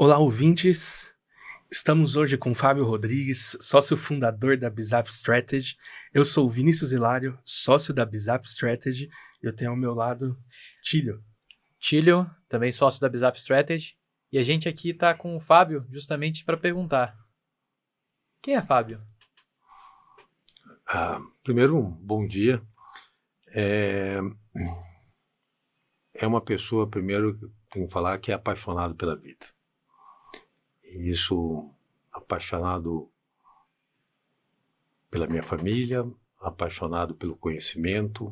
Olá, ouvintes! Estamos hoje com Fábio Rodrigues, sócio fundador da Bizap Strategy. Eu sou o Vinícius Hilário, sócio da Bizap Strategy. E eu tenho ao meu lado Tílio. Tílio, também sócio da Bizap Strategy. E a gente aqui está com o Fábio justamente para perguntar: quem é Fábio? Primeiro, bom dia. É uma pessoa, primeiro, que tenho que falar, que é apaixonado pela vida. E isso, apaixonado pela minha família, apaixonado pelo conhecimento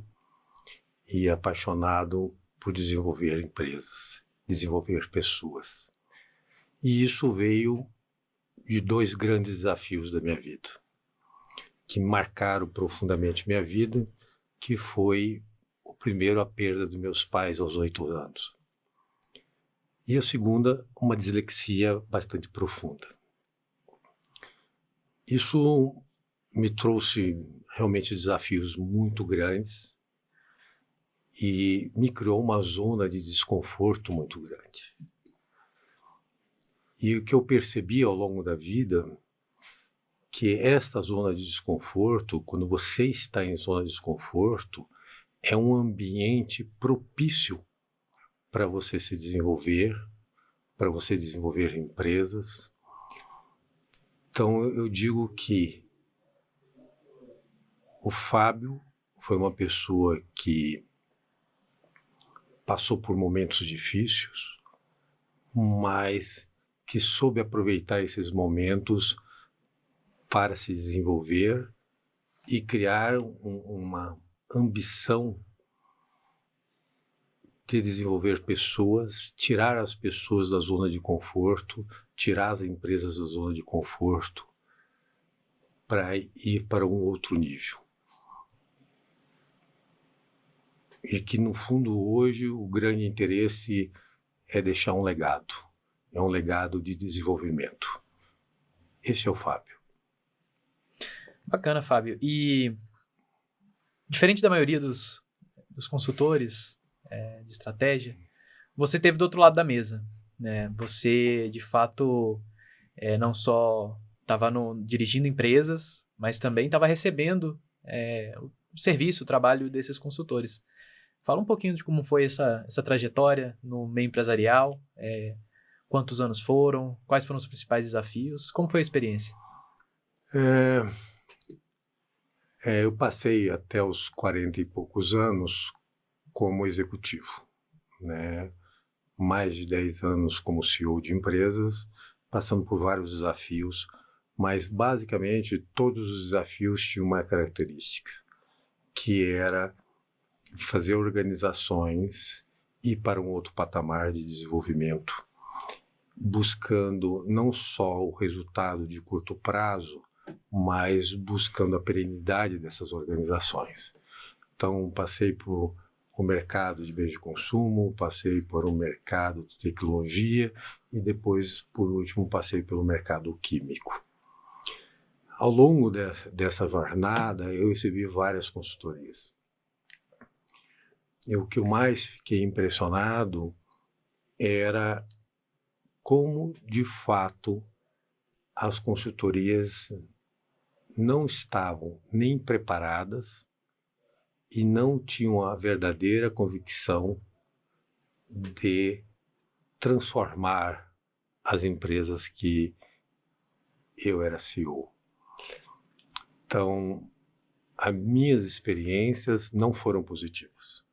e apaixonado por desenvolver empresas, desenvolver pessoas. E isso veio de dois grandes desafios da minha vida, que marcaram profundamente minha vida, que foi o primeiro, a perda dos meus pais aos 8 anos. E a segunda, uma dislexia bastante profunda. Isso me trouxe realmente desafios muito grandes e me criou uma zona de desconforto muito grande. E o que eu percebi ao longo da vida, que esta zona de desconforto, quando você está em zona de desconforto, é um ambiente propício para você se desenvolver, para você desenvolver empresas. Então eu digo que o Fábio foi uma pessoa que passou por momentos difíceis, mas que soube aproveitar esses momentos para se desenvolver e criar uma ambição de desenvolver pessoas, tirar as pessoas da zona de conforto, tirar as empresas da zona de conforto para ir para um outro nível. E que, no fundo, hoje, o grande interesse é deixar um legado. É um legado de desenvolvimento. Esse é o Fábio. Bacana, Fábio. E, diferente da maioria dos consultores de estratégia, você esteve do outro lado da mesa, né? Você, de fato, não só estava dirigindo empresas, mas também estava recebendo o serviço, o trabalho desses consultores. Fala um pouquinho de como foi essa trajetória no meio empresarial, quantos anos foram, quais foram os principais desafios, como foi a experiência? Eu passei até os 40 e poucos anos como executivo, né? Mais de 10 anos como CEO de empresas, passando por vários desafios, mas basicamente todos os desafios tinham uma característica, que era fazer organizações ir para um outro patamar de desenvolvimento, buscando não só o resultado de curto prazo, mas buscando a perenidade dessas organizações. Então, passei por o mercado de bens de consumo, passei por um mercado de tecnologia e depois, por último, passei pelo mercado químico. Ao longo dessa jornada, eu recebi várias consultorias. E o que eu mais fiquei impressionado era como, de fato, as consultorias não estavam nem preparadas e não tinham a verdadeira convicção de transformar as empresas que eu era CEO. Então, as minhas experiências não foram positivas.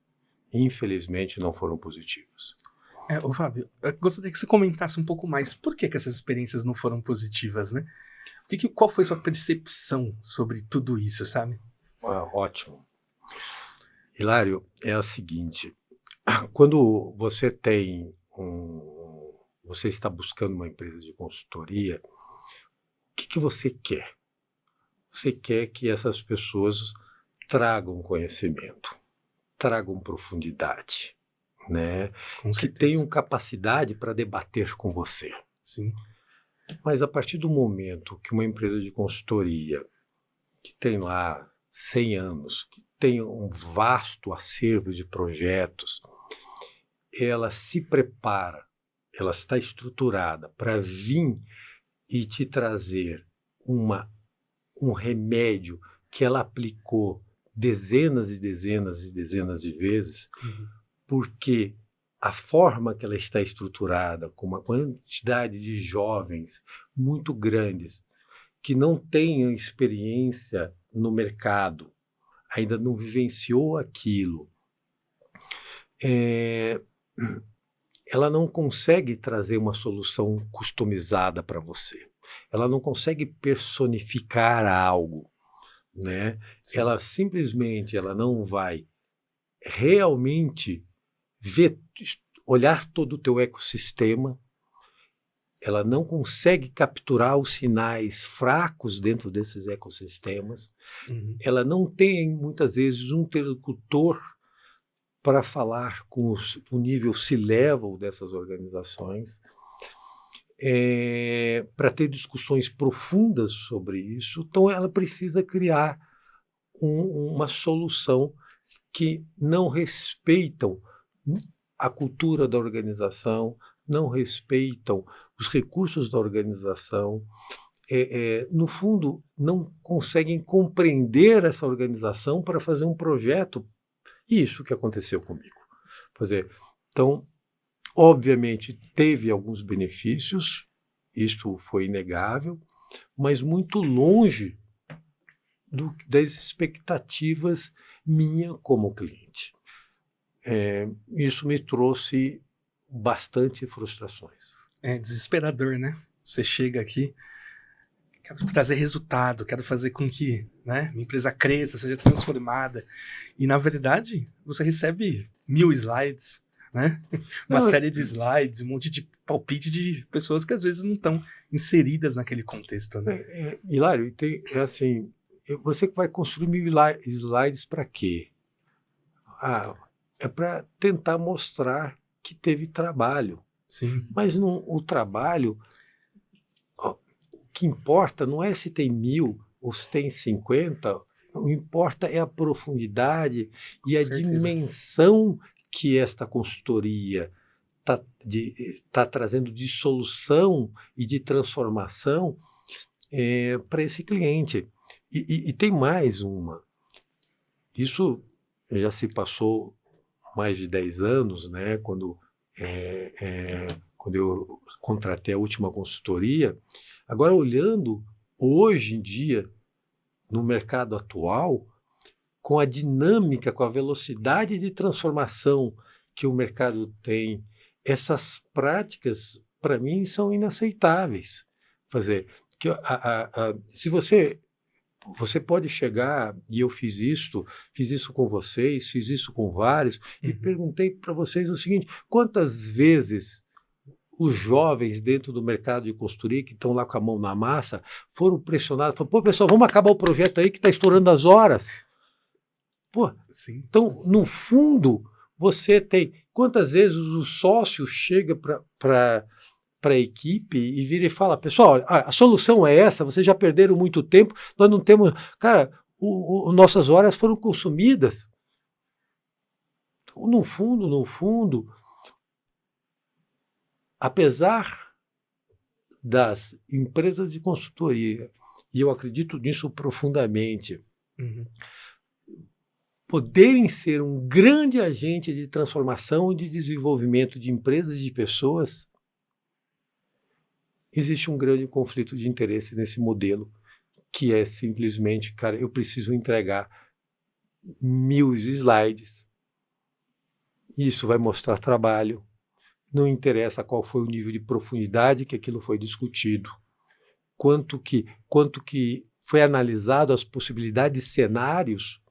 Infelizmente, não foram positivas. Fábio, eu gostaria que você comentasse um pouco mais por que essas experiências não foram positivas, né? Qual foi sua percepção sobre tudo isso, sabe? Ótimo. Hilário, é a seguinte, quando você você está buscando uma empresa de consultoria, o que você quer? Você quer que essas pessoas tragam conhecimento, tragam profundidade, né? Que tenham capacidade para debater com você. Sim. Mas a partir do momento que uma empresa de consultoria, que tem lá 100 anos, que tem um vasto acervo de projetos, ela se prepara, ela está estruturada para vir e te trazer um remédio que ela aplicou dezenas e dezenas e dezenas de vezes, porque a forma que ela está estruturada, com uma quantidade de jovens muito grandes, que não tenham experiência no mercado, ainda não vivenciou aquilo, ela não consegue trazer uma solução customizada para você. Ela não consegue personificar algo, né? Ela simplesmente não vai realmente olhar todo o teu ecossistema. Ela não consegue capturar os sinais fracos dentro desses ecossistemas. Ela não tem, muitas vezes, um interlocutor para falar com o nível C-level dessas organizações, para ter discussões profundas sobre isso. Então, ela precisa criar uma solução que não respeitam a cultura da organização, não respeitam os recursos da organização, no fundo, não conseguem compreender essa organização para fazer um projeto. Isso que aconteceu comigo. Então, obviamente, teve alguns benefícios, isto foi inegável, mas muito longe das expectativas minha como cliente. Isso me trouxe bastante frustrações. É desesperador, né? Você chega aqui, quero trazer resultado, quero fazer com que, né, minha empresa cresça, seja transformada. E, na verdade, você recebe 1000 slides, né? Uma série de slides, um monte de palpite de pessoas que às vezes não estão inseridas naquele contexto, né? Hilário, assim, você vai construir 1000 slides para quê? É para tentar mostrar que teve trabalho. Sim. Mas o trabalho, o que importa não é se tem 1000 ou se tem 50, o que importa é a profundidade e a dimensão que esta consultoria está trazendo de solução e de transformação para esse cliente. E tem mais uma. Isso já se passou mais de 10 anos, né, quando eu contratei a última consultoria. Agora, olhando hoje em dia, no mercado atual, com a dinâmica, com a velocidade de transformação que o mercado tem, essas práticas, para mim, são inaceitáveis. Se você pode chegar, e eu fiz isso com vocês, fiz isso com vários, e perguntei para vocês o seguinte: quantas vezes os jovens dentro do mercado de consultoria, que estão lá com a mão na massa, foram pressionados, falaram, pô, pessoal, vamos acabar o projeto aí que está estourando as horas. Pô, sim. Então, no fundo, você tem... Quantas vezes o sócio chega para a equipe e vira e fala, pessoal, a solução é essa, vocês já perderam muito tempo, nós não temos... Cara, nossas horas foram consumidas. Então, no fundo, apesar das empresas de consultoria, e eu acredito nisso profundamente, poderem ser um grande agente de transformação e de desenvolvimento de empresas e de pessoas, existe um grande conflito de interesses nesse modelo, que é simplesmente, cara, eu preciso entregar 1000 slides, isso vai mostrar trabalho, não interessa qual foi o nível de profundidade que aquilo foi discutido, quanto que foi analisado as possibilidades de cenários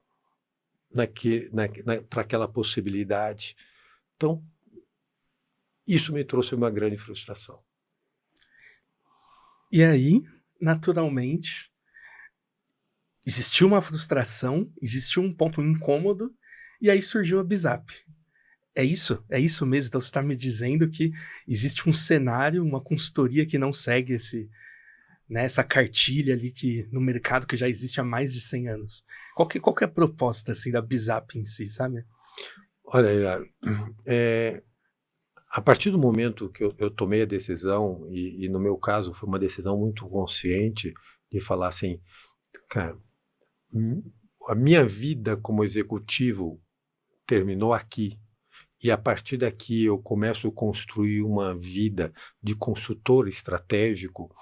para aquela possibilidade. Então, isso me trouxe uma grande frustração. E aí, naturalmente, existiu uma frustração, existiu um ponto incômodo, e aí surgiu a BIZAP. É isso mesmo. Então você está me dizendo que existe um cenário, uma consultoria que não segue essa cartilha ali no mercado que já existe há mais de 100 anos. Qual que é a proposta assim, da BIZAP em si, sabe? Olha, A partir do momento que eu tomei a decisão, e no meu caso foi uma decisão muito consciente, de falar assim, cara, a minha vida como executivo terminou aqui, e a partir daqui eu começo a construir uma vida de consultor estratégico,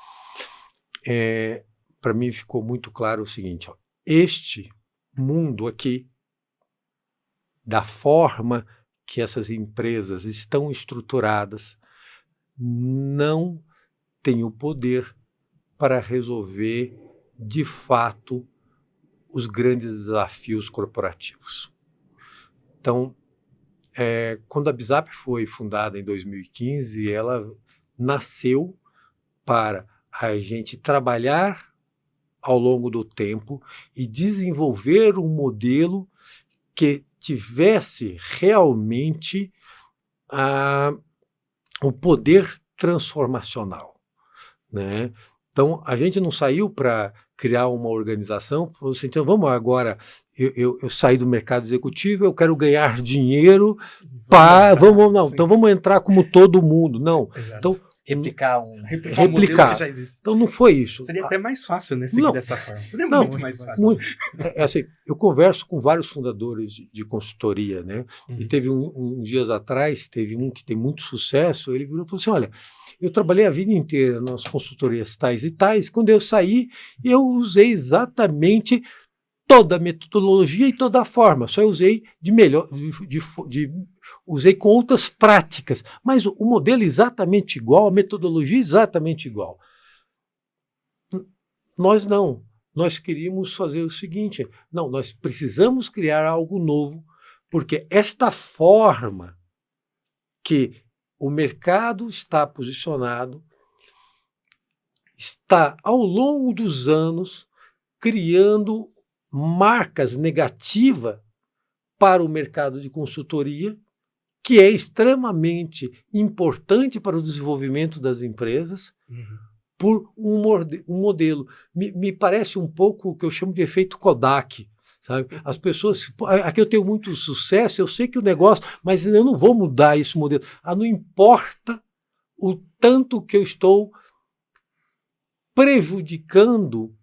para mim ficou muito claro o seguinte, ó, este mundo aqui, da forma que essas empresas estão estruturadas, não tem o poder para resolver, de fato, os grandes desafios corporativos. Então, quando a Bizap foi fundada em 2015, ela nasceu para a gente trabalhar ao longo do tempo e desenvolver um modelo que tivesse realmente o poder transformacional, né? Então, a gente não saiu para criar uma organização, falou assim, então vamos agora, eu saí do mercado executivo, eu quero ganhar dinheiro, então vamos entrar como todo mundo. Não. Exato. Então, replicar um modelo que já existe. Então não foi isso. Seria até mais fácil, né, seguir dessa forma. Seria muito mais fácil. Assim, eu converso com vários fundadores de consultoria, né? E teve uns dias atrás, teve um que tem muito sucesso, ele virou e falou assim, olha, eu trabalhei a vida inteira nas consultorias tais e tais, quando eu saí, eu usei exatamente toda a metodologia e toda a forma, só eu usei de melhor, usei com outras práticas, mas o modelo é exatamente igual, a metodologia é exatamente igual. Nós não, nós queríamos fazer o seguinte, não, nós precisamos criar algo novo, porque esta forma que o mercado está posicionado, está ao longo dos anos criando marcas negativas para o mercado de consultoria, que é extremamente importante para o desenvolvimento das empresas, por um modelo. Me parece um pouco o que eu chamo de efeito Kodak. Sabe? As pessoas, aqui eu tenho muito sucesso, eu sei que o negócio, mas eu não vou mudar esse modelo. Não importa o tanto que eu estou prejudicando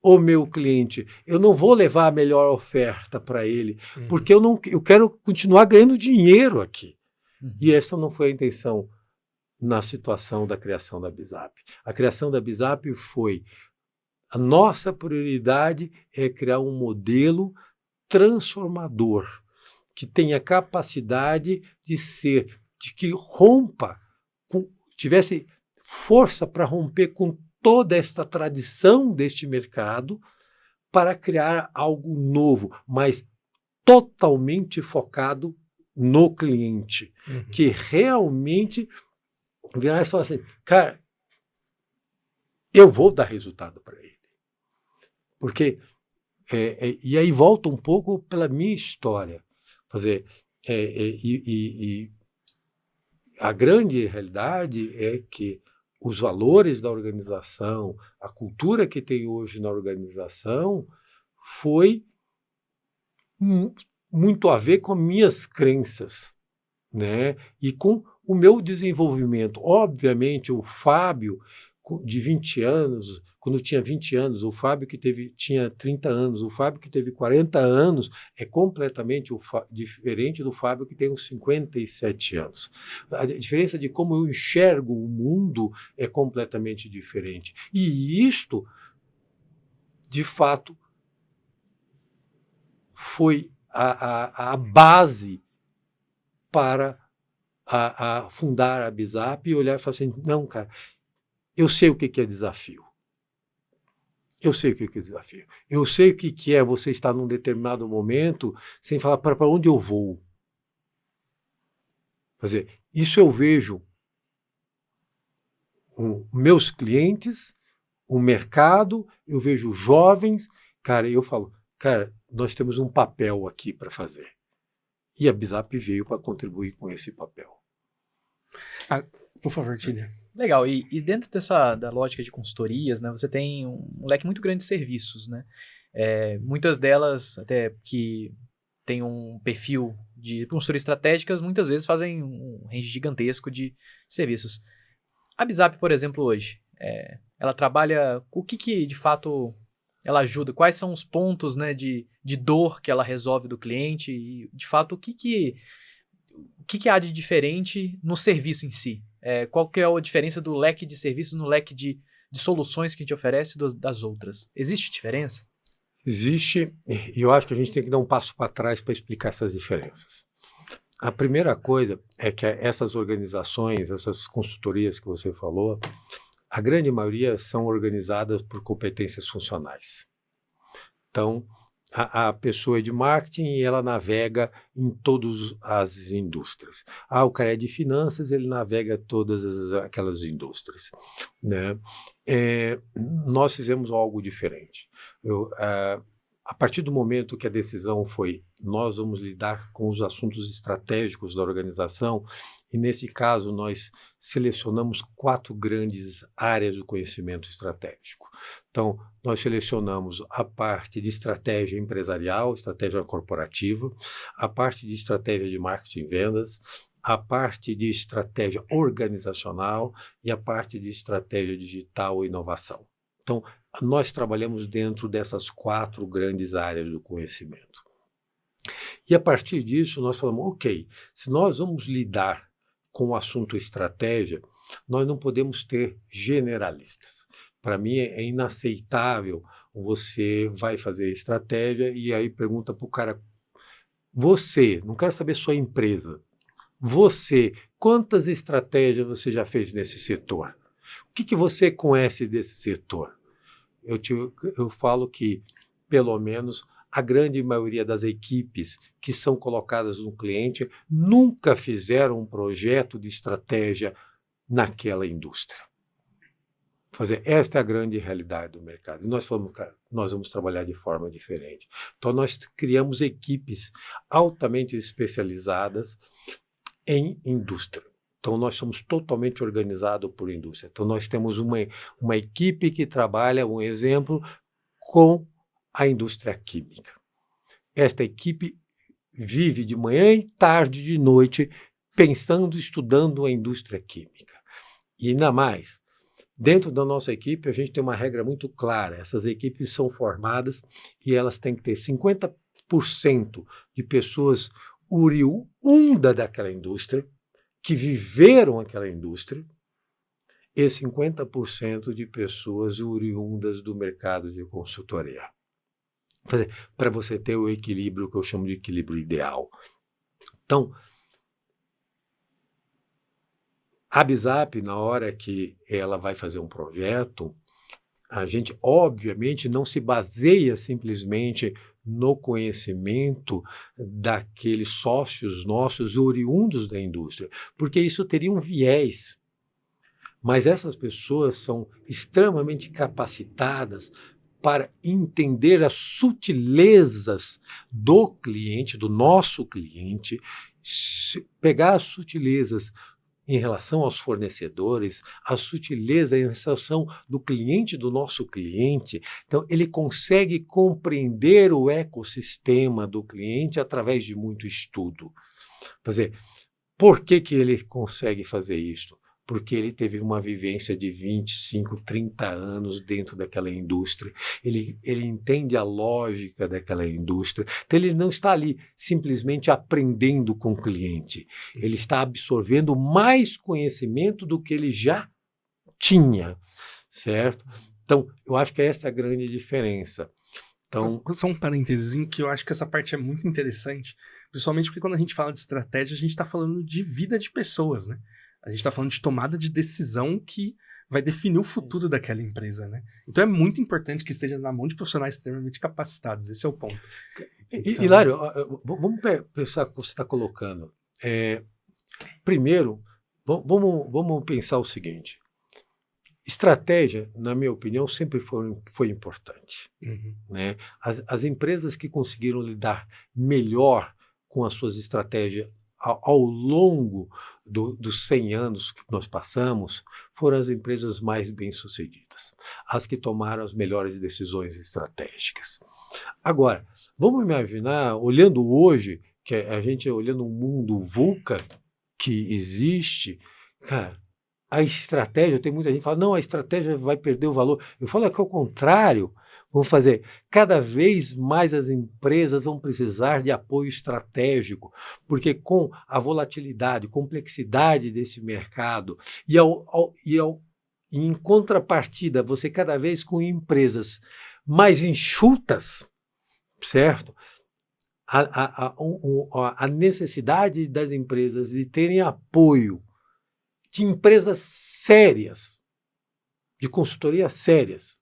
o meu cliente, eu não vou levar a melhor oferta para ele, porque eu quero continuar ganhando dinheiro aqui. E essa não foi a intenção na situação da criação da Bizap. A criação da Bizap foi a nossa prioridade é criar um modelo transformador, que tenha capacidade de que rompa, tivesse força para romper com toda esta tradição deste mercado, para criar algo novo, mas totalmente focado no cliente, que realmente virar e falar assim, cara, eu vou dar resultado para ele. Porque, e aí volta um pouco pela minha história. A grande realidade é que os valores da organização, a cultura que tem hoje na organização, foi muito a ver com minhas crenças, né? E com o meu desenvolvimento. Obviamente, o Fábio, de 20 anos, quando tinha 20 anos, o Fábio que tinha 30 anos, o Fábio que teve 40 anos, é completamente diferente do Fábio que tem uns 57 anos. A diferença de como eu enxergo o mundo é completamente diferente. E isto, de fato, foi a base para fundar a Bizap e olhar e falar assim, não, cara, eu sei o que é desafio. Eu sei o que é desafio. Eu sei o que é você estar num determinado momento sem falar para onde eu vou. Quer dizer, isso eu vejo meus clientes, o mercado, eu vejo jovens, cara, eu falo, cara, nós temos um papel aqui para fazer. E a Bizap veio para contribuir com esse papel. Por favor, Tília. Legal, e dentro da lógica de consultorias, né, você tem um leque muito grande de serviços, né? Muitas delas até que tem um perfil de consultorias estratégicas muitas vezes fazem um range gigantesco de serviços. A Bizap, por exemplo, hoje, ela trabalha... O que de fato ela ajuda? Quais são os pontos, né, de dor que ela resolve do cliente? E, de fato, o que há de diferente no serviço em si? Qual que é a diferença do leque de serviços no leque de soluções que a gente oferece das outras? Existe diferença? Existe, e eu acho que a gente tem que dar um passo para trás para explicar essas diferenças. A primeira coisa é que essas organizações, essas consultorias que você falou, a grande maioria são organizadas por competências funcionais. Então, a pessoa é de marketing e ela navega em todas as indústrias. O cara é de finanças, ele navega todas aquelas indústrias, né? Nós fizemos algo diferente. A partir do momento que a decisão foi, nós vamos lidar com os assuntos estratégicos da organização, e nesse caso nós selecionamos 4 grandes áreas do conhecimento estratégico. Então, nós selecionamos a parte de estratégia empresarial, estratégia corporativa, a parte de estratégia de marketing e vendas, a parte de estratégia organizacional e a parte de estratégia digital e inovação. Então, nós trabalhamos dentro dessas 4 grandes áreas do conhecimento. E a partir disso, nós falamos, ok, se nós vamos lidar com o assunto estratégia, nós não podemos ter generalistas. Para mim é inaceitável você vai fazer estratégia e aí pergunta para o cara, você, não quero saber sua empresa, você, quantas estratégias você já fez nesse setor? O que você conhece desse setor? Eu falo que, pelo menos, a grande maioria das equipes que são colocadas no cliente nunca fizeram um projeto de estratégia naquela indústria. Esta é a grande realidade do mercado. E nós falamos, cara, nós vamos trabalhar de forma diferente. Então, nós criamos equipes altamente especializadas em indústria. Então, nós somos totalmente organizados por indústria. Então, nós temos uma equipe que trabalha, um exemplo, com a indústria química. Esta equipe vive de manhã e tarde, de noite, pensando, estudando a indústria química. E ainda mais, dentro da nossa equipe, a gente tem uma regra muito clara. Essas equipes são formadas e elas têm que ter 50% de pessoas oriundas daquela indústria, que viveram aquela indústria, e 50% de pessoas oriundas do mercado de consultoria. Para você ter o equilíbrio que eu chamo de equilíbrio ideal. Então, a Bizap, na hora que ela vai fazer um projeto, a gente, obviamente, não se baseia simplesmente no conhecimento daqueles sócios nossos oriundos da indústria, porque isso teria um viés. Mas essas pessoas são extremamente capacitadas para entender as sutilezas do cliente, do nosso cliente, pegar as sutilezas em relação aos fornecedores, a sutileza em relação do cliente, do nosso cliente. Então, ele consegue compreender o ecossistema do cliente através de muito estudo. Por que ele consegue fazer isso? Porque ele teve uma vivência de 25, 30 anos dentro daquela indústria. Ele entende a lógica daquela indústria. Então, ele não está ali simplesmente aprendendo com o cliente. Ele está absorvendo mais conhecimento do que ele já tinha, certo? Então, eu acho que essa é a grande diferença. Então, só um parênteses que eu acho que essa parte é muito interessante, principalmente porque quando a gente fala de estratégia, a gente está falando de vida de pessoas, né? A gente está falando de tomada de decisão que vai definir o futuro daquela empresa, né? Então é muito importante que esteja na mão de profissionais extremamente capacitados. Esse é o ponto. Então... Hilário, vamos pensar o que você está colocando. Primeiro, vamos pensar o seguinte. Estratégia, na minha opinião, sempre foi importante. Uhum. Né? As empresas que conseguiram lidar melhor com as suas estratégias ao longo dos 100 anos que nós passamos, foram as empresas mais bem-sucedidas, as que tomaram as melhores decisões estratégicas. Agora, vamos imaginar, olhando hoje, que a gente olhando o mundo VUCA que existe, cara, a estratégia, tem muita gente que fala, não, a estratégia vai perder o valor. Eu falo que ao contrário, vamos fazer, cada vez mais as empresas vão precisar de apoio estratégico, porque com a volatilidade, complexidade desse mercado, e em contrapartida, você cada vez com empresas mais enxutas, certo? A necessidade das empresas de terem apoio de empresas sérias, de consultoria sérias,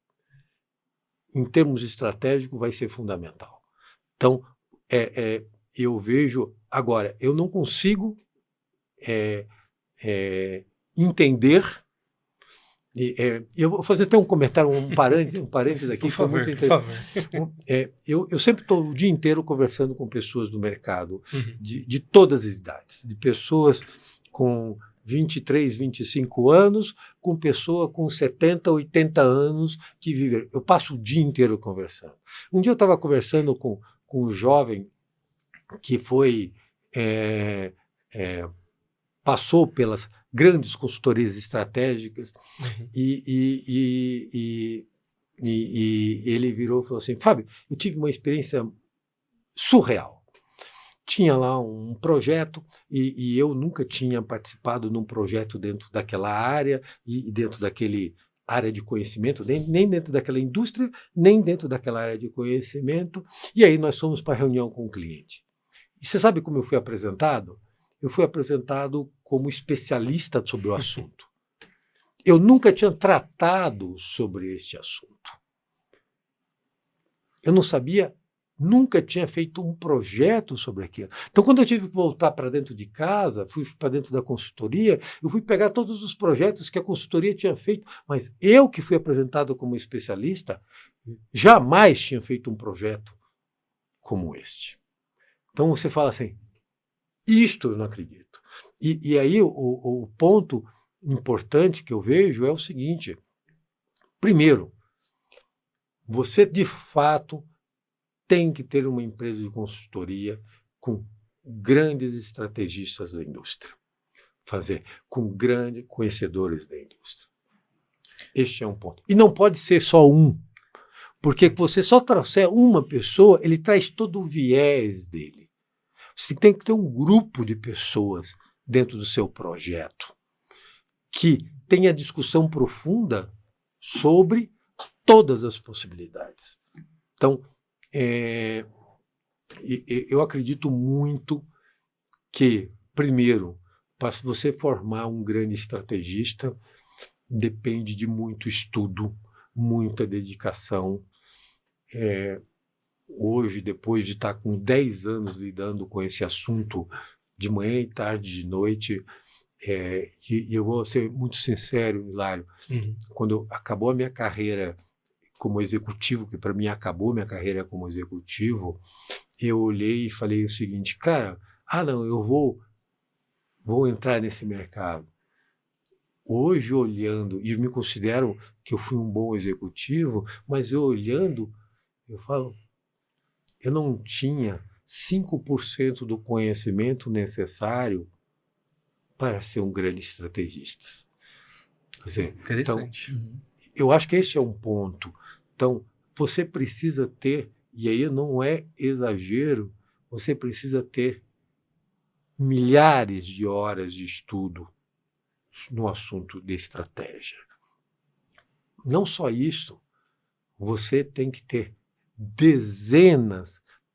em termos estratégicos, vai ser fundamental. Então, eu vejo... Agora, eu não consigo entender... eu vou fazer até um comentário, um parênteses aqui. Por favor, muito por favor. Eu sempre estou o dia inteiro conversando com pessoas do mercado, de todas as idades, de pessoas com 23, 25 anos, com pessoa com 70, 80 anos que vivem. Eu passo o dia inteiro conversando. Um dia eu estava conversando com um jovem que passou pelas grandes consultorias estratégicas e ele virou e falou assim, Fábio, eu tive uma experiência surreal. Tinha lá um projeto e eu nunca tinha participado num projeto dentro daquela área e dentro daquele área de conhecimento, nem dentro daquela indústria, nem dentro daquela área de conhecimento. E aí nós fomos para a reunião com o cliente. E você sabe como eu fui apresentado? Eu fui apresentado como especialista sobre o assunto. Eu nunca tinha tratado sobre este assunto. Eu não sabia... Nunca tinha feito um projeto sobre aquilo. Então, quando eu tive que voltar para dentro de casa, fui para dentro da consultoria, eu fui pegar todos os projetos que a consultoria tinha feito, mas eu que fui apresentado como especialista, jamais tinha feito um projeto como este. Então, você fala assim, isto eu não acredito. E aí, o ponto importante que eu vejo é o seguinte, primeiro, você de fato tem que ter uma empresa de consultoria com grandes estrategistas da indústria. Com grandes conhecedores da indústria. Este é um ponto. E não pode ser só um. Porque você só trouxer uma pessoa, ele traz todo o viés dele. Você tem que ter um grupo de pessoas dentro do seu projeto que tenha discussão profunda sobre todas as possibilidades. Então, eu acredito muito que, primeiro, para você formar um grande estrategista, depende de muito estudo, muita dedicação. Hoje, depois de estar com 10 anos lidando com esse assunto de manhã e tarde, de noite, e eu vou ser muito sincero, Hilário, quando acabou a minha carreira como executivo, que para mim acabou minha carreira como executivo, eu olhei e falei o seguinte, cara, não, eu vou entrar nesse mercado. Hoje, olhando, e me considero que eu fui um bom executivo, mas eu olhando, eu falo, eu não tinha 5% do conhecimento necessário para ser um grande estrategista. Quer dizer, interessante. Então, eu acho que esse é um ponto. Então, você precisa ter, e aí não é exagero, você precisa ter milhares de horas de estudo no assunto de estratégia. Não só isso, você tem que ter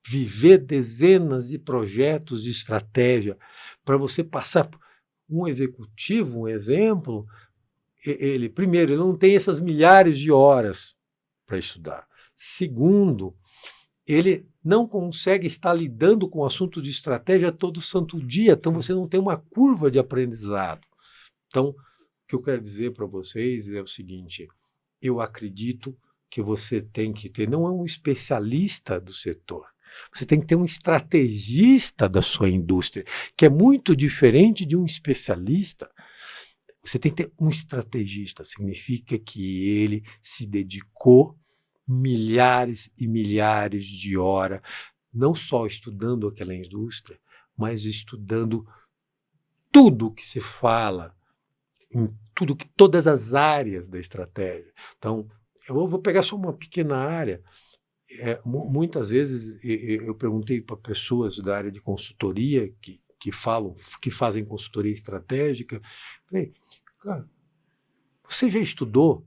viver dezenas de projetos de estratégia para você passar um executivo, um exemplo, primeiro, ele não tem essas milhares de horas para estudar. Segundo, ele não consegue estar lidando com o assunto de estratégia todo santo dia, então você não tem uma curva de aprendizado. Então, o que eu quero dizer para vocês é o seguinte, eu acredito que você tem que ter, não é um especialista do setor, você tem que ter um estrategista da sua indústria, que é muito diferente de um especialista. Você tem que ter um estrategista, significa que ele se dedicou milhares e milhares de horas, não só estudando aquela indústria, mas estudando tudo que se fala, em todas as áreas da estratégia. Então, eu vou pegar só uma pequena área. Muitas vezes eu perguntei para pessoas da área de consultoria que fazem consultoria estratégica, falei, cara, você já estudou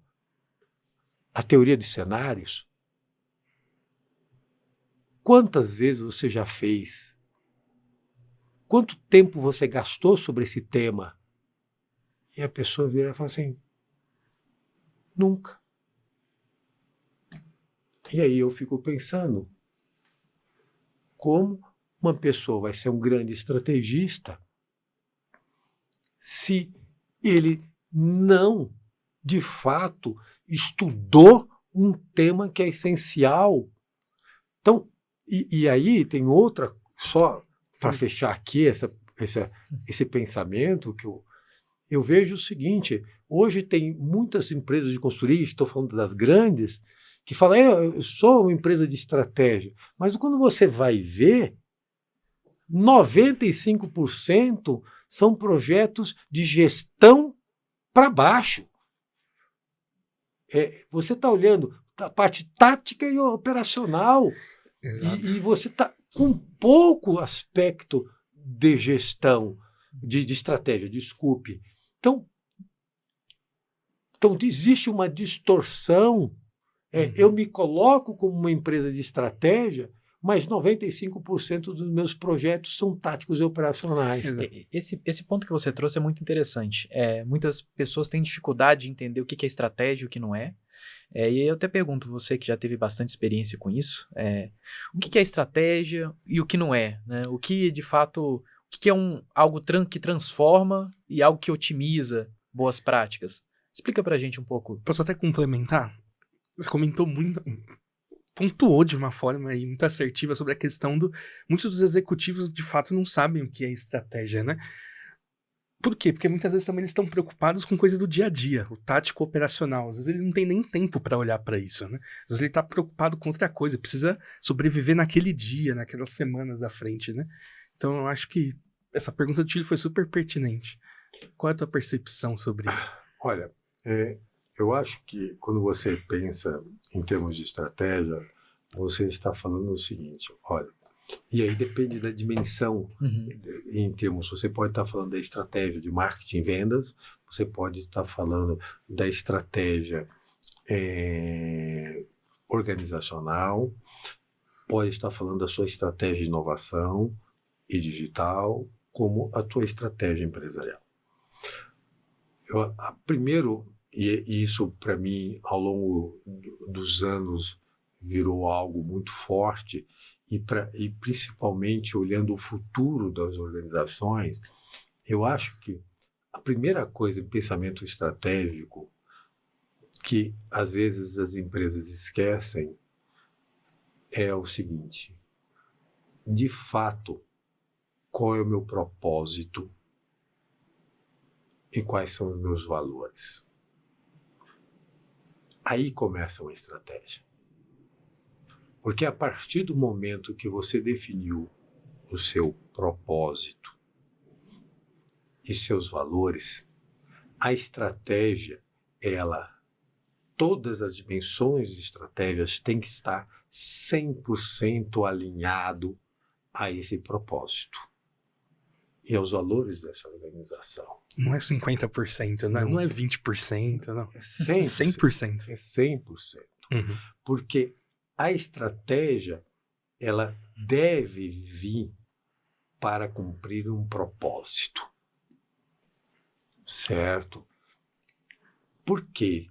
a teoria de cenários? Quantas vezes você já fez? Quanto tempo você gastou sobre esse tema? E a pessoa vira e fala assim, nunca. E aí eu fico pensando, como uma pessoa vai ser um grande estrategista se ele não, de fato, estudou um tema que é essencial? Então, e aí tem outra, só para fechar aqui esse pensamento, que eu vejo o seguinte, hoje tem muitas empresas de consultoria, estou falando das grandes, que falam, eu sou uma empresa de estratégia, mas quando você vai ver, 95% são projetos de gestão para baixo. Você está olhando a parte tática e operacional, e você está com pouco aspecto de gestão, de estratégia, desculpe. Então existe uma distorção. Eu me coloco como uma empresa de estratégia, mas 95% dos meus projetos são táticos e operacionais. Esse ponto que você trouxe é muito interessante. Muitas pessoas têm dificuldade de entender o que é estratégia e o que não é. E eu até pergunto, você que já teve bastante experiência com isso, o que é estratégia e o que não é, né? O que, de fato, o que é algo que transforma e algo que otimiza boas práticas? Explica pra gente um pouco. Posso até complementar? Você comentou muito, pontuou de uma forma aí muito assertiva sobre a questão muitos dos executivos de fato não sabem o que é estratégia, né? Por quê? Porque muitas vezes também eles estão preocupados com coisa do dia a dia, o tático operacional. Às vezes ele não tem nem tempo para olhar para isso, né? Às vezes ele está preocupado com outra coisa, precisa sobreviver naquele dia, naquelas semanas à frente, né? Então eu acho que essa pergunta do Tílio foi super pertinente. Qual é a tua percepção sobre isso? Olha, eu acho que quando você pensa em termos de estratégia, você está falando o seguinte, olha, e aí depende da dimensão, em termos, você pode estar falando da estratégia de marketing e vendas, você pode estar falando da estratégia organizacional, pode estar falando da sua estratégia de inovação e digital, como a tua estratégia empresarial. Primeiro, e isso para mim ao longo dos anos virou algo muito forte, e principalmente olhando o futuro das organizações, eu acho que a primeira coisa em pensamento estratégico que às vezes as empresas esquecem é o seguinte, de fato, qual é o meu propósito e quais são os meus valores? Aí começa uma estratégia. Porque a partir do momento que você definiu o seu propósito e seus valores, a estratégia, todas as dimensões de estratégias têm que estar 100% alinhado a esse propósito e aos valores dessa organização. Não é 50%, né? Não é 20%, não. É 100%. É 100%. Uhum. Porque a estratégia, ela deve vir para cumprir um propósito. Certo? Por quê?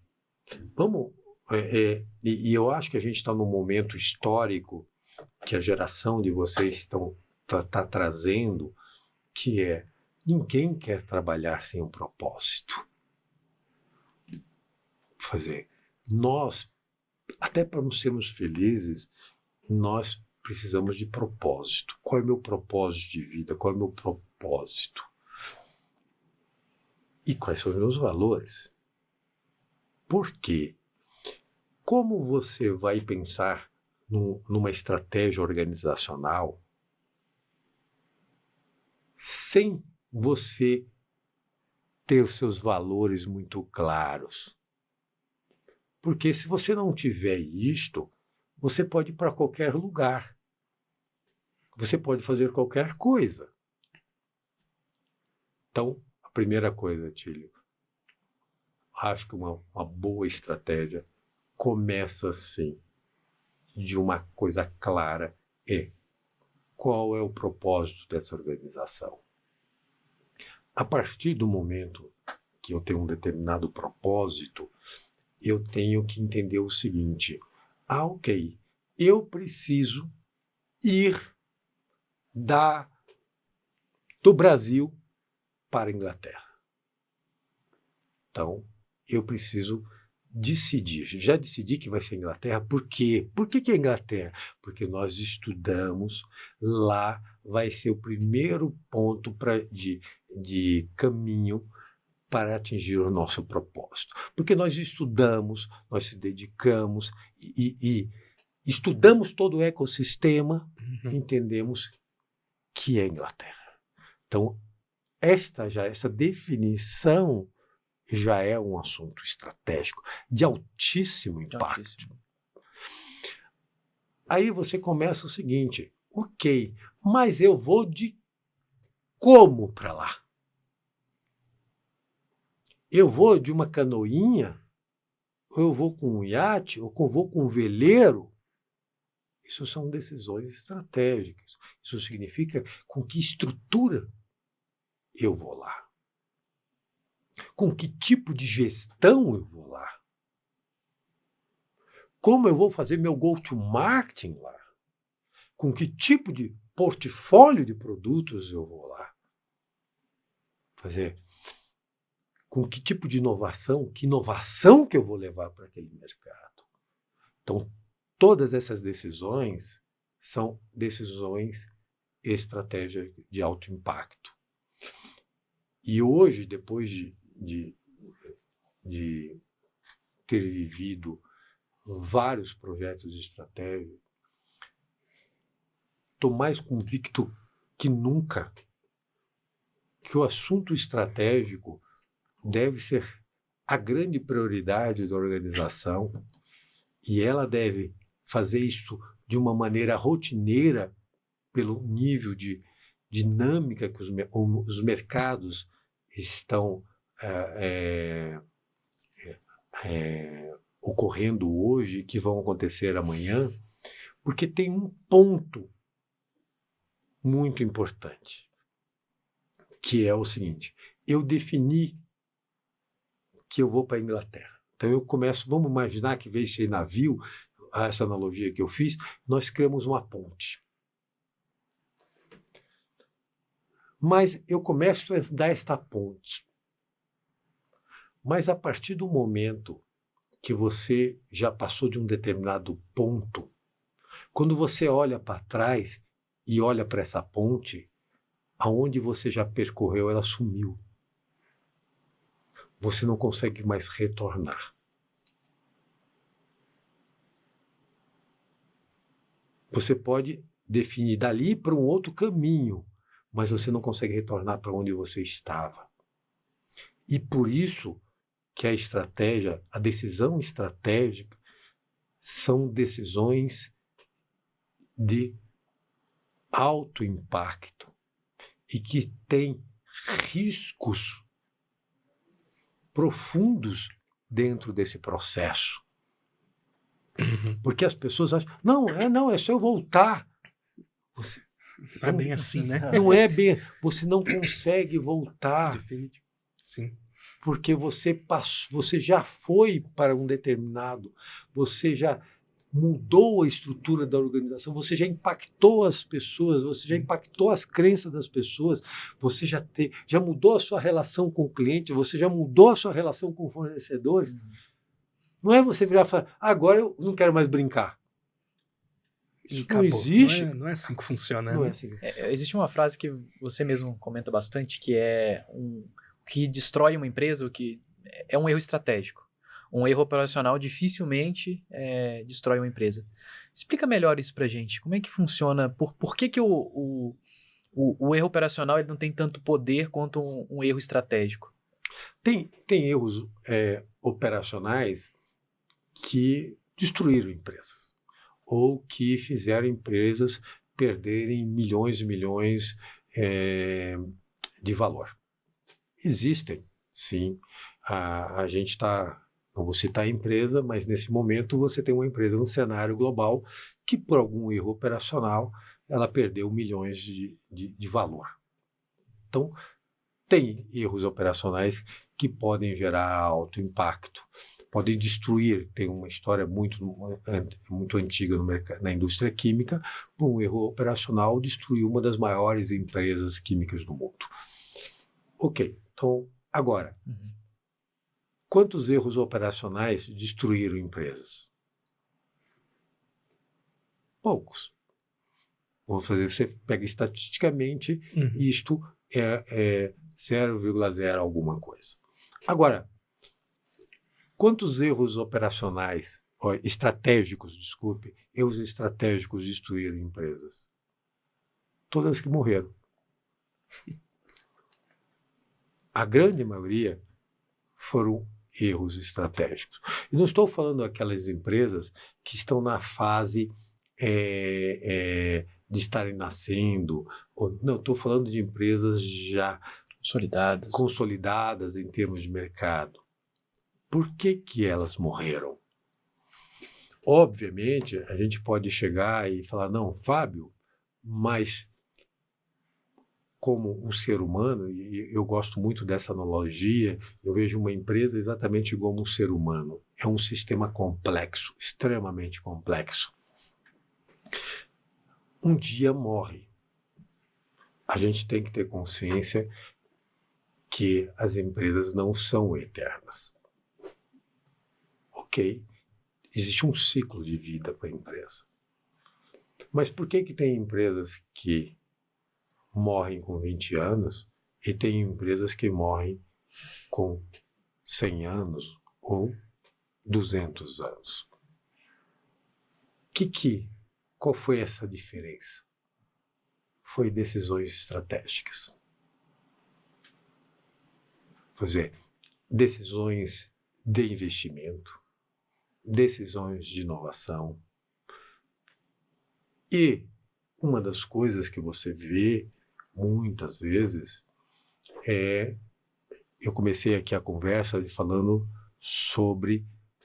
E eu acho que a gente está num momento histórico que a geração de vocês está trazendo, que é ninguém quer trabalhar sem um propósito. Nós, até para nos sermos felizes, nós precisamos de propósito. Qual é o meu propósito de vida? Qual é o meu propósito? E quais são os meus valores? Por quê? Como você vai pensar numa estratégia organizacional sem você ter os seus valores muito claros. Porque se você não tiver isto, você pode ir para qualquer lugar. Você pode fazer qualquer coisa. Então, a primeira coisa, Tílio, acho que uma boa estratégia começa assim, de uma coisa clara, qual é o propósito dessa organização. A partir do momento que eu tenho um determinado propósito, eu tenho que entender o seguinte: ok, eu preciso ir do Brasil para a Inglaterra. Então, eu preciso decidir. Já decidi que vai ser a Inglaterra. Por quê? Por que é a Inglaterra? Porque nós estudamos, lá vai ser o primeiro ponto de caminho para atingir o nosso propósito. Porque nós estudamos, nós se dedicamos e estudamos todo o ecossistema, entendemos que é a Inglaterra. Então, essa definição já é um assunto estratégico de altíssimo impacto. Aí você começa o seguinte: ok, mas eu vou de como para lá? Eu vou de uma canoinha? Ou eu vou com um iate? Ou vou com um veleiro? Isso são decisões estratégicas. Isso significa com que estrutura eu vou lá. Com que tipo de gestão eu vou lá? Como eu vou fazer meu go-to-marketing lá? Com que tipo de portfólio de produtos eu vou lá? Com que tipo de inovação? Que inovação que eu vou levar para aquele mercado? Então, todas essas decisões são decisões estratégicas de alto impacto. E hoje, depois de ter vivido vários projetos de estratégia, estou mais convicto que nunca que o assunto estratégico deve ser a grande prioridade da organização e ela deve fazer isso de uma maneira rotineira pelo nível de dinâmica que os mercados estão ocorrendo hoje e que vão acontecer amanhã, porque tem um ponto muito importante, que é o seguinte: eu defini que eu vou para a Inglaterra. Então eu começo, vamos imaginar que, em vez de ser navio, essa analogia que eu fiz, nós criamos uma ponte. Mas eu começo a dar esta ponte. Mas a partir do momento que você já passou de um determinado ponto, quando você olha para trás e olha para essa ponte, aonde você já percorreu, ela sumiu. Você não consegue mais retornar. Você pode definir dali para um outro caminho, mas você não consegue retornar para onde você estava. E por isso que a estratégia, a decisão estratégica, são decisões de alto impacto e que têm riscos profundos dentro desse processo. Porque as pessoas acham, não, é só eu voltar. Não é bem assim, né? Não é bem, você não consegue voltar. Definitivo. Sim. Porque você passou, você já foi para um determinado, você já mudou a estrutura da organização, você já impactou as pessoas, você já impactou as crenças das pessoas, você já mudou a sua relação com o cliente, você já mudou a sua relação com fornecedores. Não é você virar e falar, agora eu não quero mais brincar. Isso não existe. Não é assim que funciona. Não né? é assim que funciona. Existe uma frase que você mesmo comenta bastante, que é o que destrói uma empresa, o que é um erro estratégico. Um erro operacional dificilmente destrói uma empresa. Explica melhor isso pra gente. Como é que funciona? Por que o erro operacional ele não tem tanto poder quanto um erro estratégico? Tem erros operacionais que destruíram empresas ou que fizeram empresas perderem milhões e milhões de valor. Existem, sim. A gente está, não vou citar a empresa, mas nesse momento você tem uma empresa no cenário global que por algum erro operacional ela perdeu milhões de valor. Então, tem erros operacionais que podem gerar alto impacto, podem destruir. Tem uma história muito antiga na indústria química, um erro operacional destruiu uma das maiores empresas químicas do mundo. Ok, então, agora, quantos erros operacionais destruíram empresas? Poucos. Vamos fazer, você pega estatisticamente, isto é 0,0 alguma coisa. Agora, quantos erros operacionais, erros estratégicos destruíram empresas? Todas que morreram. A grande maioria foram erros estratégicos. E não estou falando daquelas empresas que estão na fase de estarem nascendo. Não, estou falando de empresas já consolidadas em termos de mercado. Por que elas morreram? Obviamente, a gente pode chegar e falar, não, Fábio, mas como um ser humano, e eu gosto muito dessa analogia, eu vejo uma empresa exatamente como um ser humano. É um sistema complexo, extremamente complexo. Um dia morre. A gente tem que ter consciência que as empresas não são eternas. Ok, existe um ciclo de vida para a empresa. Mas por que tem empresas que morrem com 20 anos e tem empresas que morrem com 100 anos ou 200 anos? Qual foi essa diferença? Foi decisões estratégicas. Pois é, decisões de investimento, decisões de inovação. E uma das coisas que você vê muitas vezes eu comecei aqui a conversa falando sobre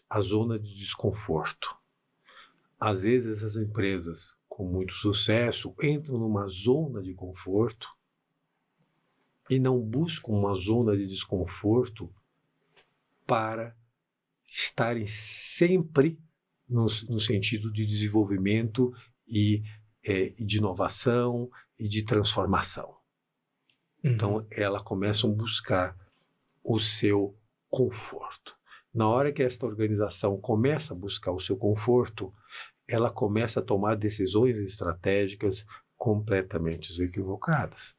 a zona de desconforto. Às vezes as empresas com muito sucesso entram numa zona de conforto e não buscam uma zona de desconforto para estarem sempre no sentido de desenvolvimento e de inovação e de transformação. Então, elas começam a buscar o seu conforto. Na hora que esta organização começa a buscar o seu conforto, ela começa a tomar decisões estratégicas completamente equivocadas.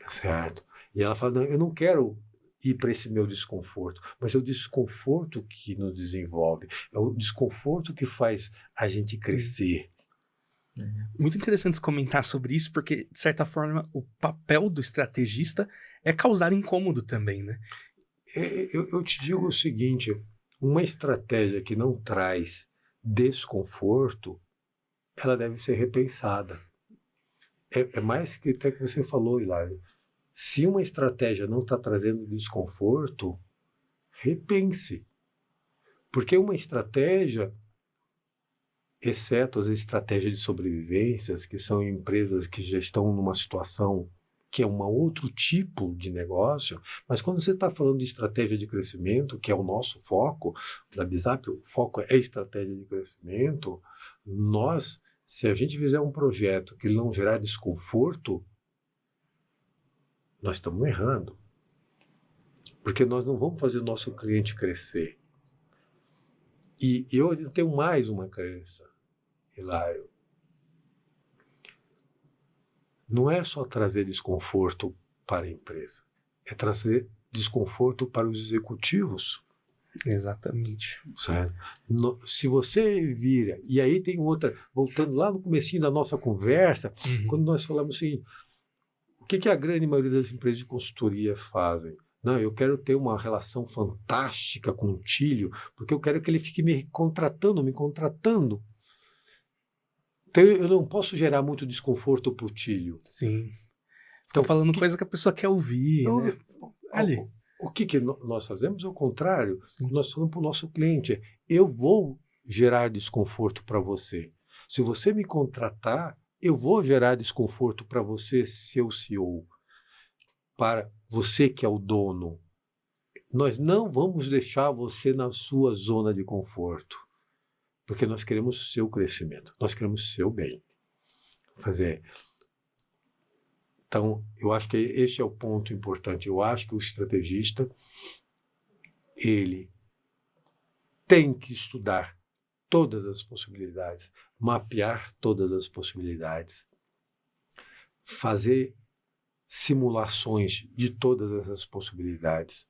Certo? E ela fala, não, eu não quero ir para esse meu desconforto, mas é o desconforto que nos desenvolve, é o desconforto que faz a gente crescer. Muito interessante comentar sobre isso, porque, de certa forma, o papel do estrategista é causar incômodo também, né? Eu te digo o seguinte, uma estratégia que não traz desconforto, ela deve ser repensada. É mais que até que você falou, Hilário. Se uma estratégia não está trazendo desconforto, repense. Porque uma estratégia, exceto as estratégias de sobrevivências, que são empresas que já estão numa situação que é um outro tipo de negócio, mas quando você está falando de estratégia de crescimento, que é o nosso foco, da Bizap, o foco é estratégia de crescimento, se a gente fizer um projeto que não gerar desconforto, nós estamos errando. Porque nós não vamos fazer o nosso cliente crescer. E eu tenho mais uma crença, Hilário. Não é só trazer desconforto para a empresa, é trazer desconforto para os executivos. Exatamente. Certo? Se você vira, e aí tem outra, voltando lá no comecinho da nossa conversa, quando nós falamos assim, o que a grande maioria das empresas de consultoria fazem? Não, eu quero ter uma relação fantástica com o Tílio, porque eu quero que ele fique me contratando. Então eu não posso gerar muito desconforto para o Tílio. Sim. Então, falando coisa que a pessoa quer ouvir, né? Ali. O que nós fazemos é o contrário. Sim. Nós falamos para o nosso cliente, eu vou gerar desconforto para você. Se você me contratar, eu vou gerar desconforto para você, seu CEO, para você que é o dono. Nós não vamos deixar você na sua zona de conforto, porque nós queremos o seu crescimento, nós queremos o seu bem. Então, eu acho que este é o ponto importante. Eu acho que o estrategista, ele tem que estudar todas as possibilidades, mapear todas as possibilidades, fazer simulações de todas essas possibilidades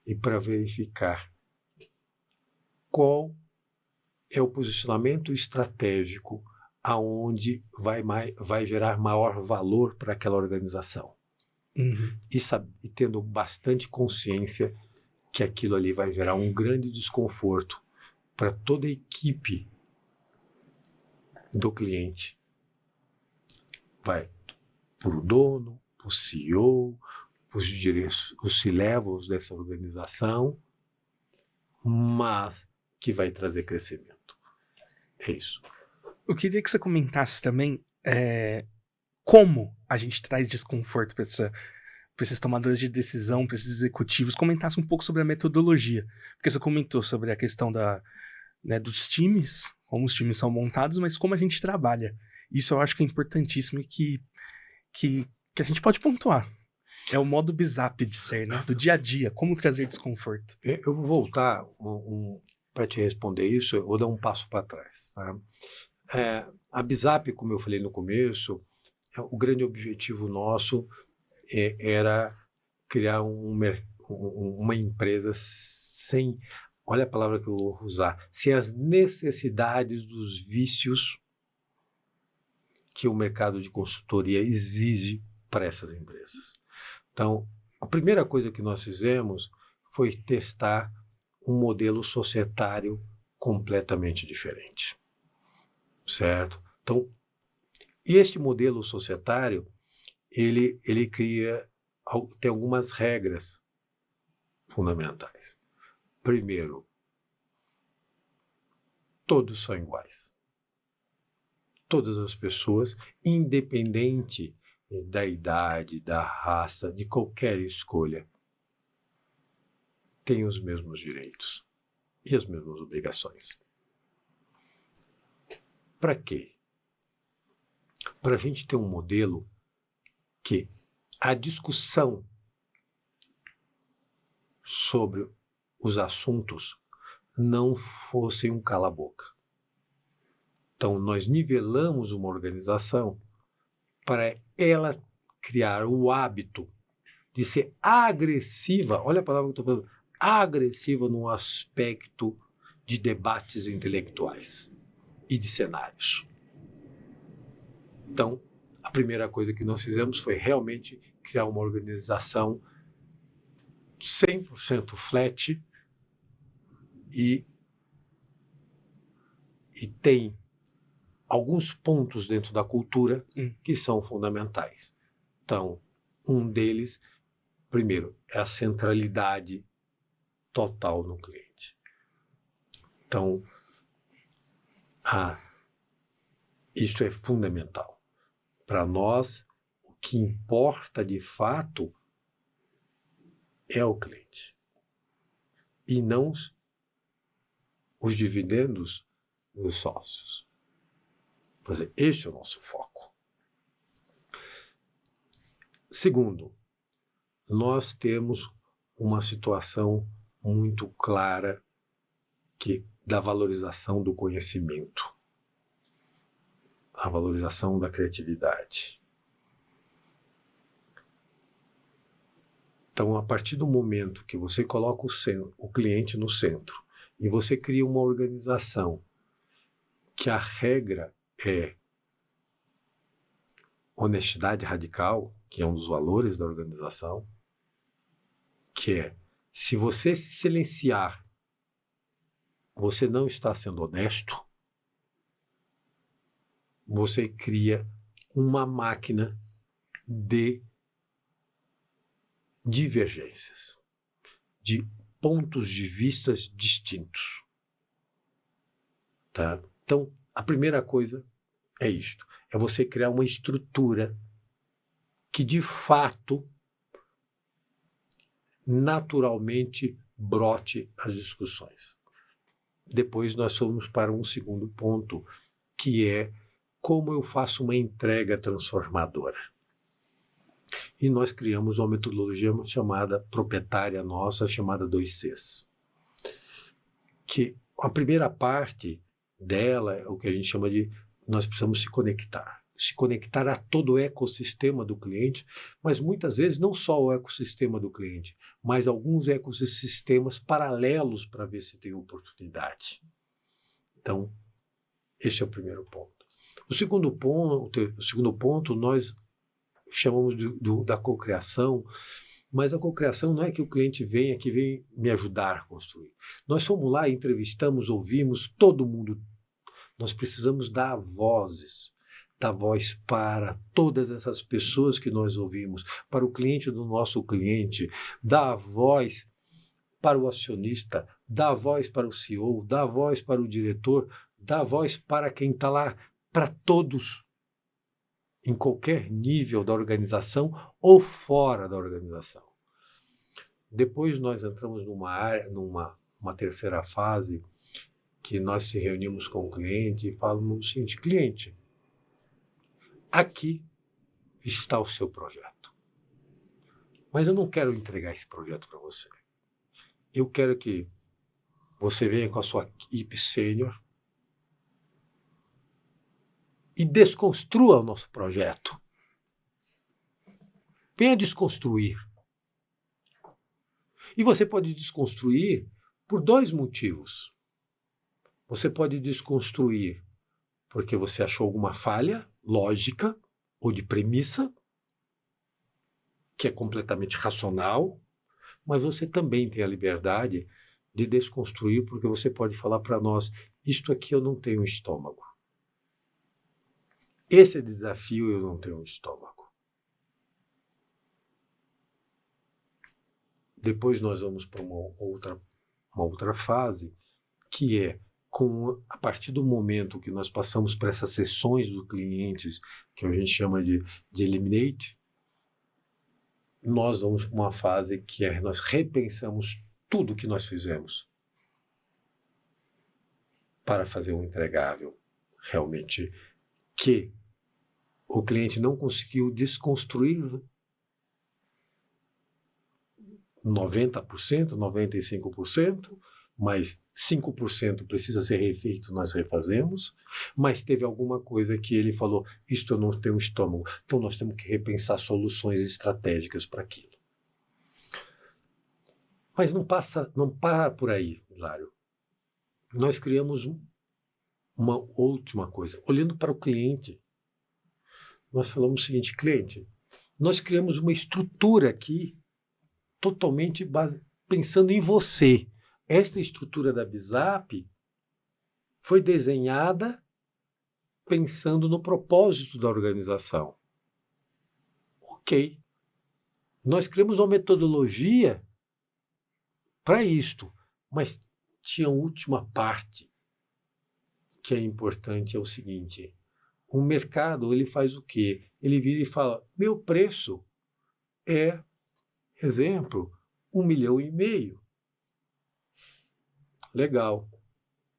e para verificar qual é o posicionamento estratégico aonde vai gerar maior valor para aquela organização. E tendo bastante consciência que aquilo ali vai gerar um grande desconforto para toda a equipe do cliente. Vai para o dono, para o CEO, para os C-levels dessa organização, mas que vai trazer crescimento. É isso. Eu queria que você comentasse também como a gente traz desconforto para esses tomadores de decisão, para esses executivos. Comentasse um pouco sobre a metodologia. Porque você comentou sobre a questão dos times, como os times são montados, mas como a gente trabalha. Isso eu acho que é importantíssimo e que a gente pode pontuar. É o modo BIZAP de ser, né? Do dia a dia, como trazer desconforto. Eu vou voltar para te responder isso, eu vou dar um passo para trás. Tá? A BIZAP, como eu falei no começo, o grande objetivo nosso era criar uma empresa sem, olha a palavra que eu vou usar, sem as necessidades dos vícios que o mercado de consultoria exige para essas empresas. Então, a primeira coisa que nós fizemos foi testar um modelo societário completamente diferente. Certo? Então, este modelo societário, ele tem algumas regras fundamentais. Primeiro, todos são iguais. Todas as pessoas, independente da idade, da raça, de qualquer escolha, têm os mesmos direitos e as mesmas obrigações. Para quê? Para a gente ter um modelo que a discussão sobre os assuntos não fosse um cala-boca. Então, nós nivelamos uma organização para ela criar o hábito de ser agressiva, olha a palavra que eu estou falando, agressiva no aspecto de debates intelectuais e de cenários. Então, a primeira coisa que nós fizemos foi realmente criar uma organização 100% flat e tem alguns pontos dentro da cultura que são fundamentais. Então, um deles, primeiro, é a centralidade total no cliente. Então, isso é fundamental. Para nós, o que importa de fato é o cliente. E não os dividendos dos sócios. Por exemplo, este é o nosso foco. Segundo, nós temos uma situação muito clara da valorização do conhecimento, a valorização da criatividade. Então, a partir do momento que você coloca o cliente no centro e você cria uma organização que a regra é honestidade radical, que é um dos valores da organização, que é, se você se silenciar, você não está sendo honesto, você cria uma máquina de divergências, de pontos de vista distintos. Tá? Então, a primeira coisa é isto, é você criar uma estrutura que, de fato, naturalmente brote as discussões. Depois nós fomos para um segundo ponto, que é como eu faço uma entrega transformadora. E nós criamos uma metodologia chamada proprietária nossa, chamada 2Cs. Que a primeira parte dela é o que a gente chama de nós precisamos se conectar a todo o ecossistema do cliente, mas muitas vezes não só o ecossistema do cliente, mas alguns ecossistemas paralelos para ver se tem oportunidade. Então, este é o primeiro ponto. O segundo ponto nós chamamos da cocriação, mas a cocriação não é que o cliente venha, que vem me ajudar a construir. Nós fomos lá, entrevistamos, ouvimos todo mundo. Nós precisamos dar voz para todas essas pessoas que nós ouvimos, para o cliente do nosso cliente, dar voz para o acionista, dar voz para o CEO, dar voz para o diretor, dar voz para quem está lá, para todos, em qualquer nível da organização ou fora da organização. Depois nós entramos numa terceira fase, que nós se reunimos com o cliente e falamos o seguinte: cliente, aqui está o seu projeto. Mas eu não quero entregar esse projeto para você. Eu quero que você venha com a sua equipe sênior e desconstrua o nosso projeto. Venha desconstruir. E você pode desconstruir por dois motivos. Você pode desconstruir porque você achou alguma falha lógica ou de premissa, que é completamente racional, mas você também tem a liberdade de desconstruir, porque você pode falar para nós: isto aqui eu não tenho estômago. Esse desafio eu não tenho estômago. Depois nós vamos para uma outra fase, que é a partir do momento que nós passamos por essas sessões dos clientes, que a gente chama de eliminate, nós vamos para uma fase que é nós repensamos tudo que nós fizemos para fazer um entregável realmente que o cliente não conseguiu desconstruir 90%, 95%, mas 5% precisa ser refeito, nós refazemos, mas teve alguma coisa que ele falou: isto eu não tenho estômago, então nós temos que repensar soluções estratégicas para aquilo. Mas não para por aí, Hilário. Nós criamos uma última coisa, olhando para o cliente. Nós falamos o seguinte: cliente, nós criamos uma estrutura aqui totalmente pensando em você. Esta estrutura da BIZAP foi desenhada pensando no propósito da organização. Ok. Nós criamos uma metodologia para isto, mas tinha a última parte que é importante, é o seguinte: o mercado, ele faz o quê? Ele vira e fala: meu preço é, exemplo, 1,5 milhão. Legal.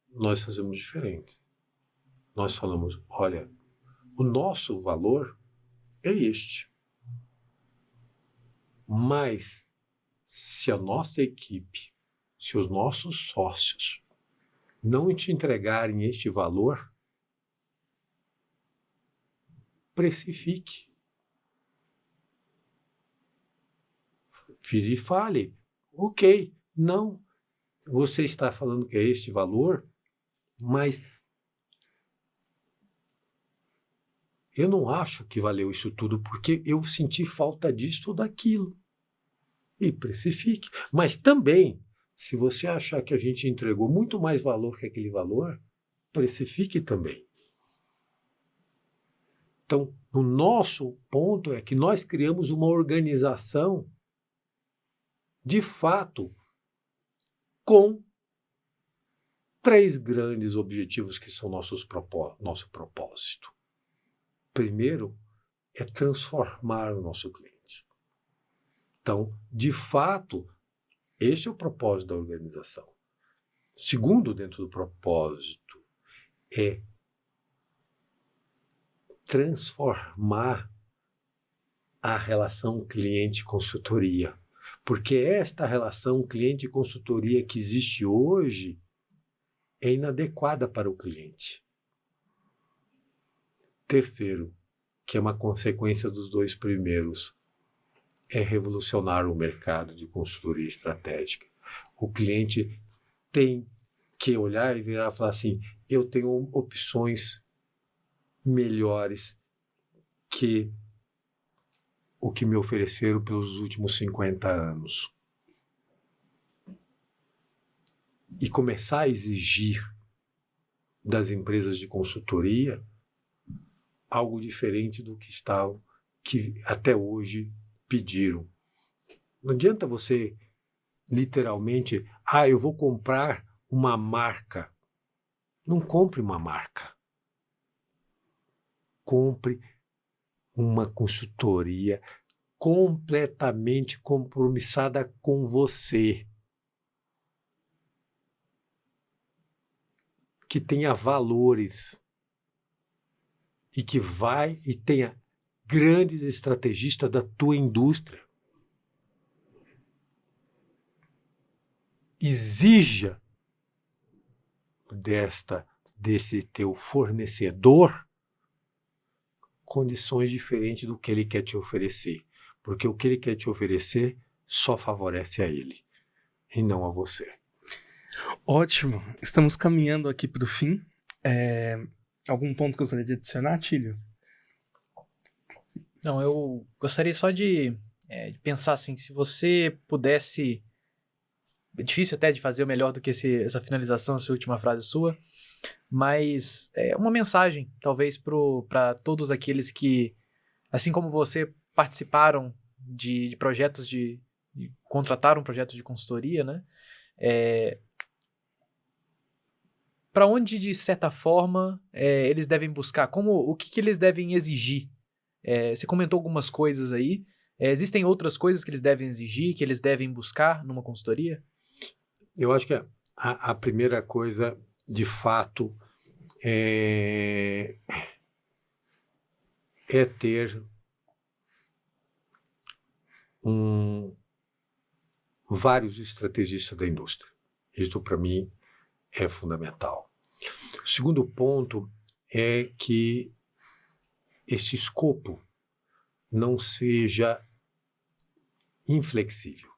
Nós fazemos diferente. Nós falamos: olha, o nosso valor é este. Mas se a nossa equipe, se os nossos sócios não te entregarem este valor, precifique. vire e fale, ok, não, você está falando que é este valor, mas eu não acho que valeu isso tudo, porque eu senti falta disso ou daquilo. E precifique. Mas também, se você achar que a gente entregou muito mais valor que aquele valor, precifique também. Então, o nosso ponto é que nós criamos uma organização, de fato, com 3 grandes objetivos que são nosso propósito. Primeiro, é transformar o nosso cliente. Então, de fato, este é o propósito da organização. Segundo, dentro do propósito, é transformar a relação cliente-consultoria. Porque esta relação cliente-consultoria que existe hoje é inadequada para o cliente. Terceiro, que é uma consequência dos 2 primeiros, é revolucionar o mercado de consultoria estratégica. O cliente tem que olhar e virar e falar assim, eu tenho opções melhores que o que me ofereceram pelos últimos 50 anos. E começar a exigir das empresas de consultoria algo diferente do que até hoje pediram. Não adianta você literalmente, eu vou comprar uma marca. Não compre uma marca. Compre uma consultoria completamente compromissada com você, que tenha valores e que vai e tenha grandes estrategistas da tua indústria. Exija desse teu fornecedor condições diferentes do que ele quer te oferecer. Porque o que ele quer te oferecer só favorece a ele e não a você. Ótimo. Estamos caminhando aqui para o fim. Algum ponto que eu gostaria de adicionar, Tílio? Não, eu gostaria só de pensar assim, se você pudesse... É difícil até de fazer o melhor do que essa finalização, essa última frase sua, mas uma mensagem, talvez, para todos aqueles que, assim como você, participaram de projetos contrataram projetos de consultoria, né? Para onde, de certa forma, eles devem buscar? O que eles devem exigir? Você comentou algumas coisas aí. Existem outras coisas que eles devem exigir, que eles devem buscar numa consultoria? Eu acho que a primeira coisa, de fato, é ter vários estrategistas da indústria. Isso, para mim, é fundamental. O segundo ponto é que esse escopo não seja inflexível.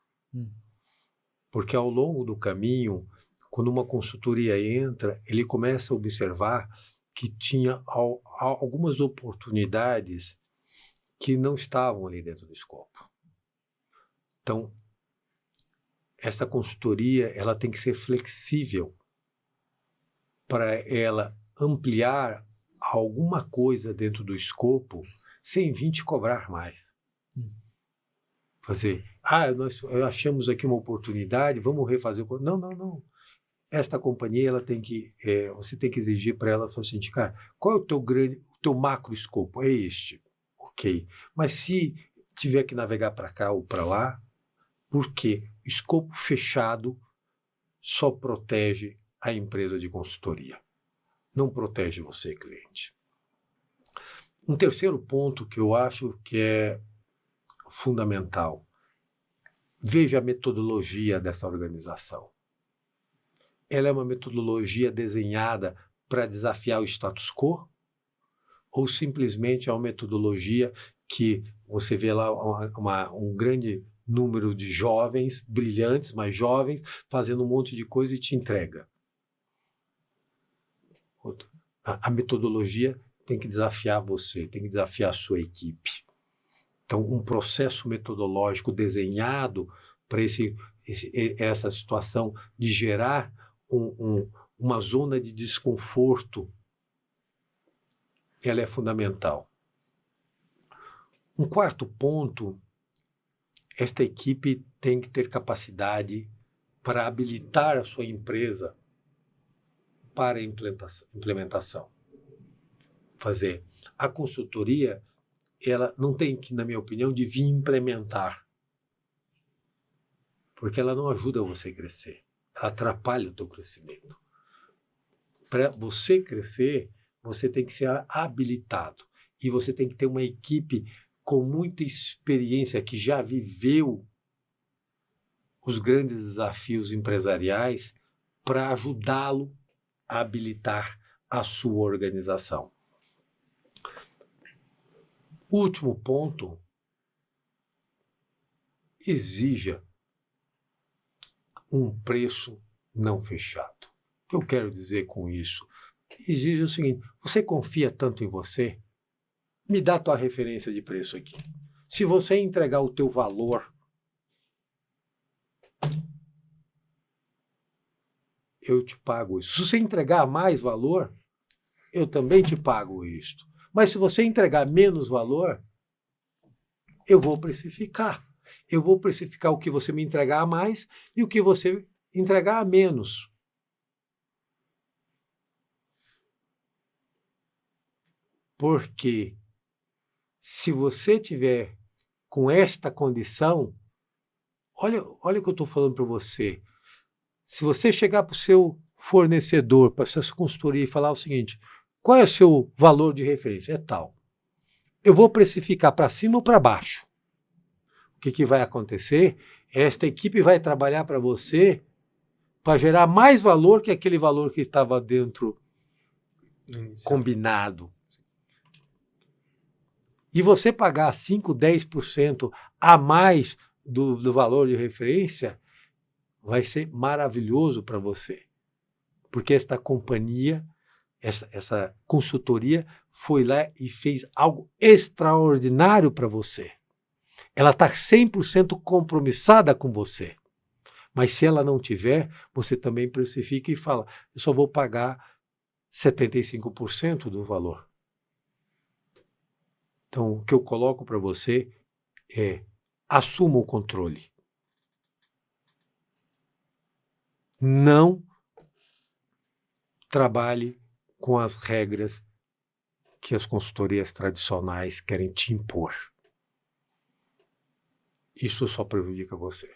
Porque ao longo do caminho, quando uma consultoria entra, ele começa a observar que tinha algumas oportunidades que não estavam ali dentro do escopo. Então, essa consultoria ela tem que ser flexível para ela ampliar alguma coisa dentro do escopo sem vir te cobrar mais. Fazer, nós achamos aqui uma oportunidade, vamos refazer. Não. Esta companhia, ela tem que, você tem que exigir para ela, falar assim, cara, qual é o teu macro escopo? É este. Ok. Mas se tiver que navegar para cá ou para lá, porque escopo fechado só protege a empresa de consultoria. Não protege você, cliente. Um terceiro ponto que eu acho que é fundamental. Veja a metodologia dessa organização. Ela é uma metodologia desenhada para desafiar o status quo? Ou simplesmente é uma metodologia que você vê lá um grande número de jovens, brilhantes, mais jovens, fazendo um monte de coisa e te entrega. A metodologia tem que desafiar você, tem que desafiar a sua equipe. Então, um processo metodológico desenhado para essa situação de gerar uma zona de desconforto, ela é fundamental. Um quarto ponto, esta equipe tem que ter capacidade para habilitar a sua empresa para a implementação. A consultoria, ela não tem que, na minha opinião, de vir implementar, porque ela não ajuda você a crescer, ela atrapalha o teu crescimento. Para você crescer, você tem que ser habilitado e você tem que ter uma equipe com muita experiência, que já viveu os grandes desafios empresariais, para ajudá-lo a habilitar a sua organização. Último ponto, exija um preço não fechado. O que eu quero dizer com isso? Exige o seguinte: você confia tanto em você? Me dá a tua referência de preço aqui. Se você entregar o teu valor, eu te pago isso. Se você entregar mais valor, eu também te pago isto. Mas se você entregar menos valor, eu vou precificar. Eu vou precificar o que você me entregar a mais e o que você entregar a menos. Porque se você tiver com esta condição, olha o que eu estou falando para você. Se você chegar para o seu fornecedor, para essa consultoria e falar o seguinte: qual é o seu valor de referência? É tal. Eu vou precificar para cima ou para baixo. O que vai acontecer? Esta equipe vai trabalhar para você para gerar mais valor que aquele valor que estava dentro combinado. E você pagar 5%, 10% a mais do valor de referência vai ser maravilhoso para você. Porque esta companhia, essa consultoria foi lá e fez algo extraordinário para você. Ela está 100% compromissada com você. Mas se ela não tiver, você também precifica e fala: eu só vou pagar 75% do valor. Então, o que eu coloco para você é: assuma o controle. Não trabalhe com as regras que as consultorias tradicionais querem te impor. Isso só prejudica você.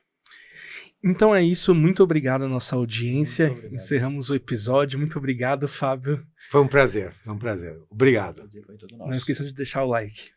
Então é isso, muito obrigado à nossa audiência. Encerramos o episódio. Muito obrigado, Fábio. Foi um prazer, foi um prazer. Obrigado. Foi todo nosso. Não esqueça de deixar o like.